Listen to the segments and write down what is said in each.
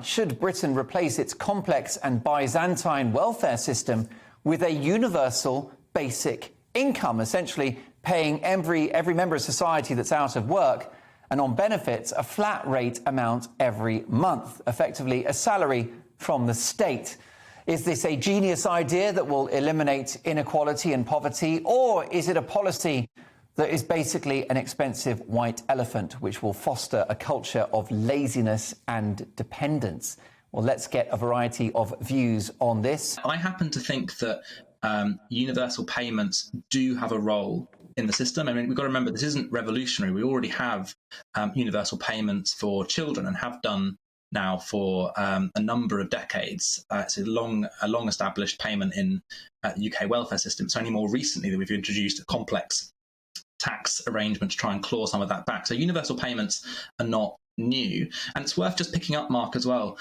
right, should Britain replace its complex and Byzantine welfare system with a universal basic income, essentially paying every member of society that's out of work and on benefits a flat rate amount every month, effectively a salary from the state? Is this a genius idea that will eliminate inequality and poverty, or is it a policy that is basically an expensive white elephant which will foster a culture of laziness and dependence? Well, let's get a variety of views on this. I happen to think that universal payments do have a role in the system. I mean, we've got to remember, this isn't revolutionary. We already have universal payments for children and have done now for a number of decades. It's a long established payment in the UK welfare system. It's only more recently that we've introduced a complex tax arrangement to try and claw some of that back. So universal payments are not new. And it's worth just picking up, Mark, as well,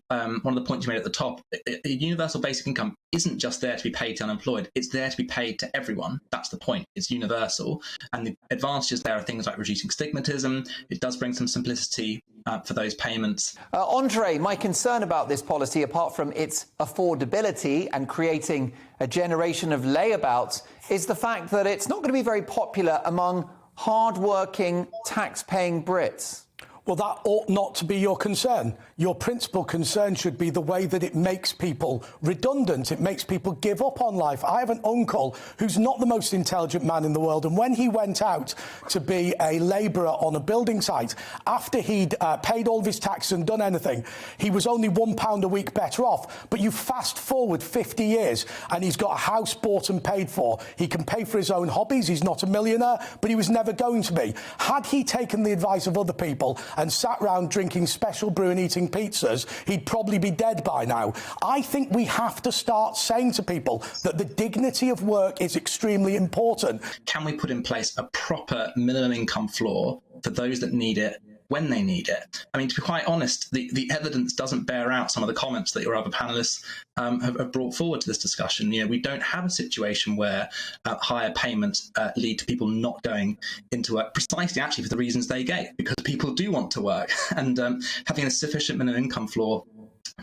one of the points you made at the top. A universal basic income isn't just there to be paid to unemployed, it's there to be paid to everyone. That's the point. It's universal. And the advantages there are things like reducing stigmatism. It does bring some simplicity for those payments. Andre, my concern about this policy, apart from its affordability and creating a generation of layabouts, is the fact that it's not going to be very popular among hard-working, tax-paying Brits. Well, that ought not to be your concern. Your principal concern should be the way that it makes people redundant. It makes people give up on life. I have an uncle who's not the most intelligent man in the world, and when he went out to be a labourer on a building site, after he'd paid all of his taxes and done anything, he was only £1 a week better off. But you fast forward 50 years and he's got a house bought and paid for. He can pay for his own hobbies. He's not a millionaire, but he was never going to be. Had he taken the advice of other people and sat round drinking special brew and eating pizzas, he'd probably be dead by now. I think we have to start saying to people that the dignity of work is extremely important. Can we put in place a proper minimum income floor for those that need it when they need it? I mean, to be quite honest, the evidence doesn't bear out some of the comments that your other panellists have brought forward to this discussion. You know, we don't have a situation where higher payments lead to people not going into work, precisely actually for the reasons they gave, because people do want to work, and having a sufficient minimum income floor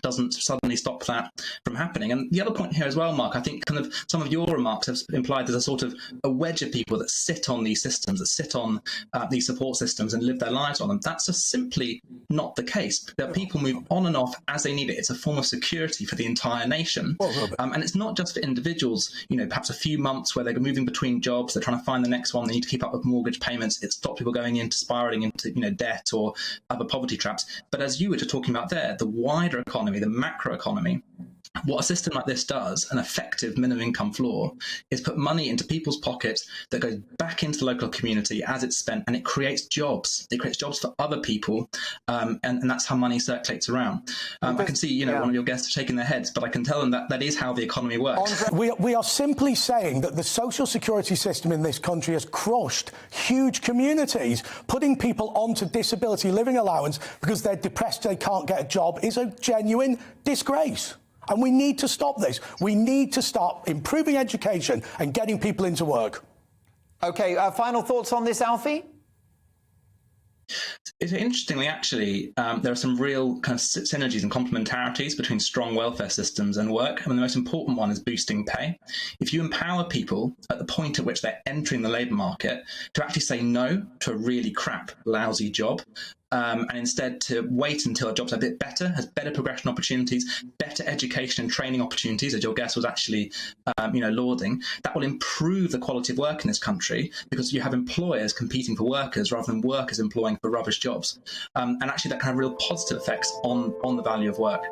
doesn't suddenly stop that from happening. And the other point here as well, Mark, I think kind of some of your remarks have implied there's a sort of a wedge of people that sit on these systems, that sit on these support systems and live their lives on them. That's just simply not the case. That people move on and off as they need it. It's a form of security for the entire nation. And it's not just for individuals, you know, perhaps a few months where they're moving between jobs, they're trying to find the next one, they need to keep up with mortgage payments. It stops people going into spiraling into, you know, debt or other poverty traps. But as you were just talking about there, the wider economy, the macro economy, what a system like this does, an effective minimum income floor, is put money into people's pockets that goes back into the local community as it's spent, and it creates jobs. It creates jobs for other people, and that's how money circulates around. I can see, you know, one of your guests shaking their heads, but I can tell them that that is how the economy works. We are simply saying that the social security system in this country has crushed huge communities. Putting people onto disability living allowance because they're depressed, they can't get a job, is a genuine disgrace. And we need to stop this. We need to start improving education and getting people into work. OK, final thoughts on this, Alfie? Interestingly, actually, there are some real kind of synergies and complementarities between strong welfare systems and work. I mean, the most important one is boosting pay. If you empower people at the point at which they're entering the labour market to actually say no to a really crap, lousy job, and instead to wait until a job's a bit better, has better progression opportunities, better education and training opportunities, as your guest was actually, lauding, that will improve the quality of work in this country, because you have employers competing for workers rather than workers employing for rubbish jobs. And actually that can have real positive effects on the value of work.